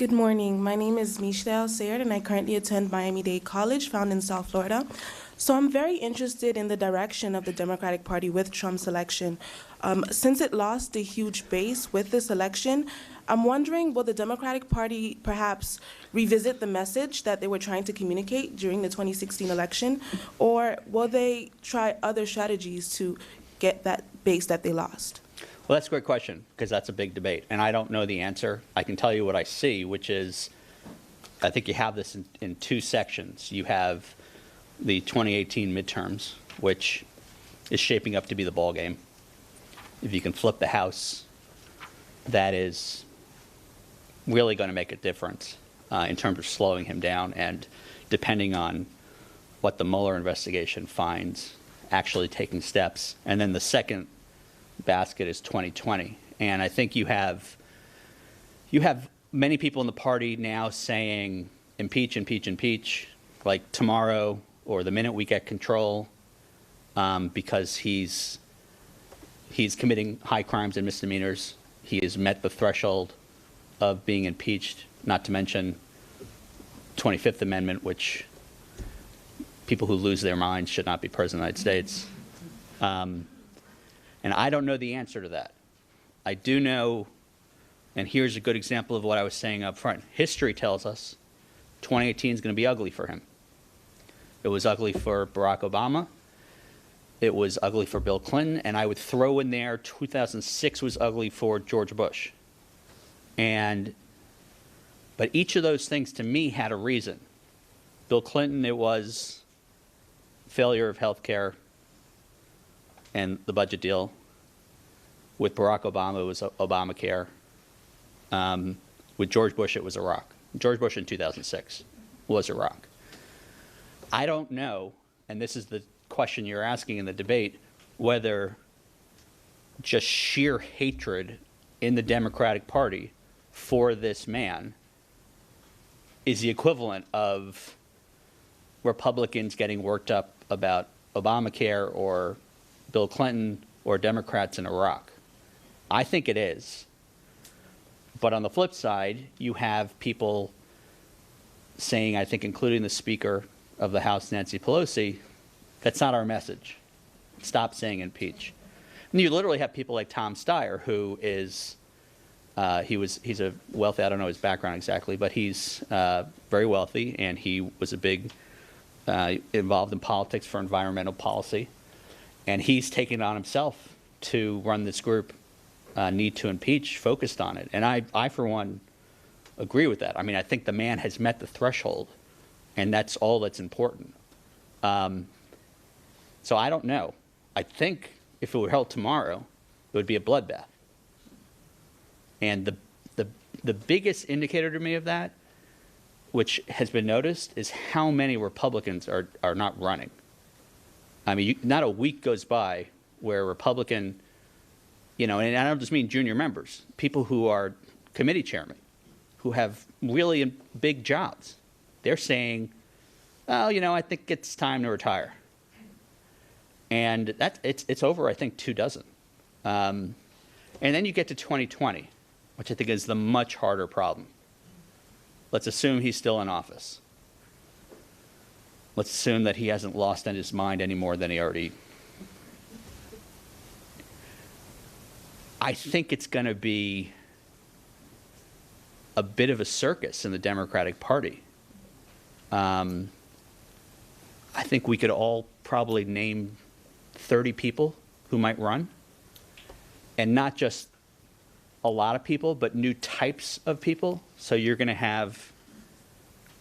Good morning. My name is Mishdale Sayard, and I currently attend Miami-Dade College, found in South Florida. So I'm very interested in the direction of the Democratic Party with Trump's election. Since it lost a huge base with this election, I'm wondering, will the Democratic Party perhaps revisit the message that they were trying to communicate during the 2016 election, or will they try other strategies to get that base that they lost? Well, that's a great question, because that's a big debate, and I don't know the answer. I can tell you what I see, which is, I think you have this in two sections. You have the 2018 midterms, which is shaping up to be the ball game. If you can flip the House, that is really going to make a difference in terms of slowing him down, and depending on what the Mueller investigation finds, actually taking steps. And then the second basket is 2020, and I think you have many people in the party now saying impeach, impeach, impeach, like tomorrow or the minute we get control, because he's committing high crimes and misdemeanors. He has met the threshold of being impeached, not to mention 25th Amendment, which people who lose their minds should not be president of the United States. And I don't know the answer to that. I do know, and here's a good example of what I was saying up front. History tells us 2018 is going to be ugly for him. It was ugly for Barack Obama. It was ugly for Bill Clinton. And I would throw in there 2006 was ugly for George Bush. But each of those things to me had a reason. Bill Clinton, it was failure of health care and the budget deal. With Barack Obama, it was Obamacare. With George Bush, it was Iraq. George Bush in 2006 was Iraq. I don't know, and this is the question you're asking in the debate, whether just sheer hatred in the Democratic Party for this man is the equivalent of Republicans getting worked up about Obamacare or Bill Clinton or Democrats in Iraq. I think it is. But on the flip side, you have people saying, I think including the Speaker of the House, Nancy Pelosi, that's not our message. Stop saying impeach. And you literally have people like Tom Steyer, who is, he's a wealthy, I don't know his background exactly, but he's very wealthy, and he was a big, involved in politics for environmental policy. And he's taken it on himself to run this group, Need to Impeach, focused on it. And I, for one, agree with that. I mean, I think the man has met the threshold, and that's all that's important. So I don't know. I think if it were held tomorrow, it would be a bloodbath. And the biggest indicator to me of that, which has been noticed, is how many Republicans are not running. I mean, not a week goes by where a Republican, and I don't just mean junior members, people who are committee chairmen, who have really big jobs, they're saying, well, I think it's time to retire. And it's over, I think, 24. And then you get to 2020, which I think is the much harder problem. Let's assume he's still in office. Let's assume that he hasn't lost his mind any more than he already. I think it's going to be a bit of a circus in the Democratic Party. I think we could all probably name 30 people who might run, and not just a lot of people, but new types of people. So you're going to have,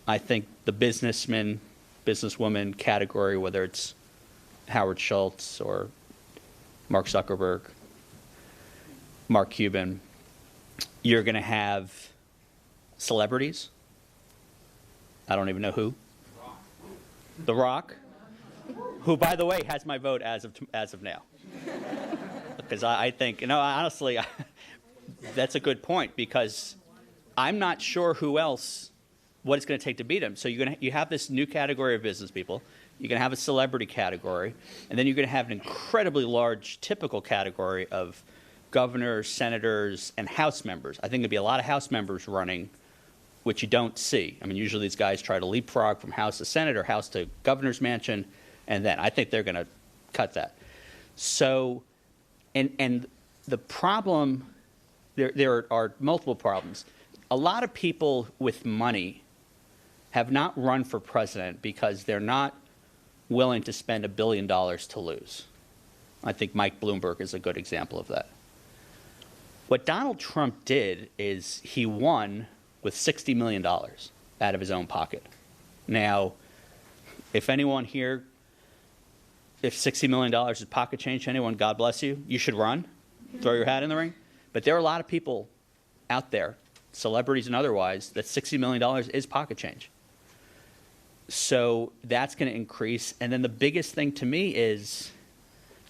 I think, the businessman, businesswoman category, whether it's Howard Schultz or Mark Zuckerberg, Mark Cuban. You're going to have celebrities. I don't even know who. The Rock, who, by the way, has my vote as of now. Because I think, honestly, that's a good point, because I'm not sure who else, what it's going to take to beat him. So you have this new category of business people. You're going to have a celebrity category, and then you're going to have an incredibly large typical category of governors, senators, and House members. I think there'll be a lot of House members running which you don't see. I mean, usually these guys try to leapfrog from House to Senate or House to governor's mansion, and then I think they're going to cut that. So, and the problem, there are multiple problems. A lot of people with money have not run for president because they're not willing to spend $1 billion to lose. I think Mike Bloomberg is a good example of that. What Donald Trump did is he won with $60 million out of his own pocket. Now, if anyone here, if $60 million is pocket change to anyone, God bless you, you should run, throw your hat in the ring. But there are a lot of people out there, celebrities and otherwise, that $60 million is pocket change. So that's going to increase. And then the biggest thing to me is,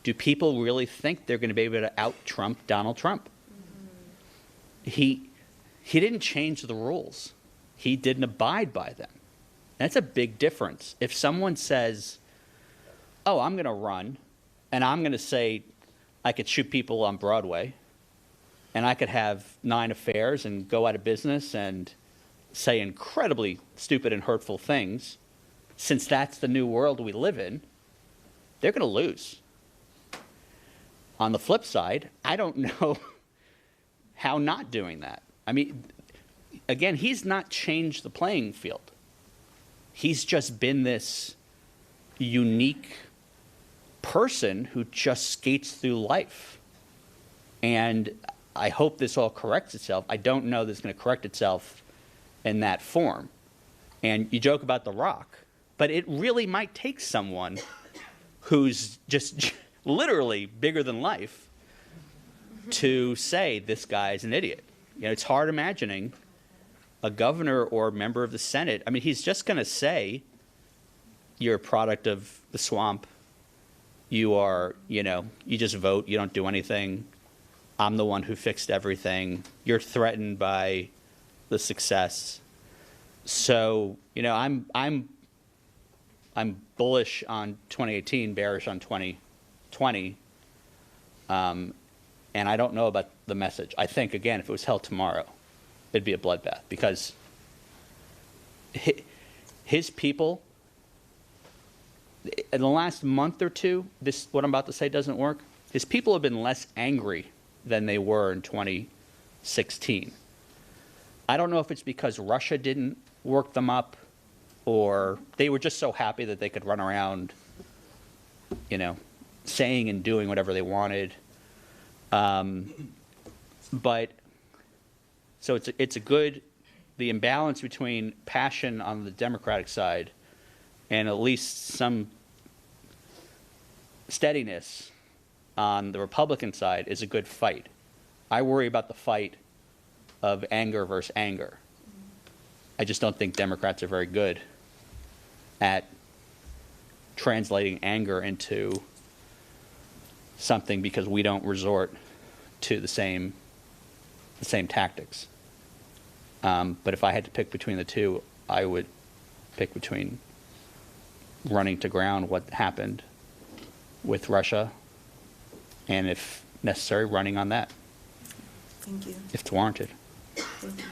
do people really think they're going to be able to out-Trump Donald Trump? He didn't change the rules. He didn't abide by them. That's a big difference. If someone says, oh, I'm going to run, and I'm going to say I could shoot people on Broadway, and I could have 9 affairs and go out of business and say incredibly stupid and hurtful things, since that's the new world we live in, they're going to lose. On the flip side, I don't know how not doing that. I mean, again, he's not changed the playing field. He's just been this unique person who just skates through life. And I hope this all corrects itself. I don't know that it's going to correct itself in that form. And you joke about The Rock, but it really might take someone who's just literally bigger than life to say this guy's an idiot. You know, it's hard imagining a governor or a member of the Senate. I mean, he's just going to say, you're a product of the swamp. You are, you know, you just vote. You don't do anything. I'm the one who fixed everything. You're threatened by the success. So, you know, I'm bullish on 2018, bearish on 2020. And I don't know about the message. I think, again, if it was held tomorrow, it'd be a bloodbath, because his people, in the last month or two, this, what I'm about to say doesn't work, his people have been less angry than they were in 2016. I don't know if it's because Russia didn't work them up, or they were just so happy that they could run around, you know, saying and doing whatever they wanted. But so it's a good, the imbalance between passion on the Democratic side and at least some steadiness on the Republican side is a good fight. I worry about the fight of anger versus anger. I just don't think Democrats are very good at translating anger into something, because we don't resort to the same tactics. But if I had to pick between the two, I would pick between running to ground what happened with Russia, and if necessary, running on that. Thank you. If it's warranted. Thank you.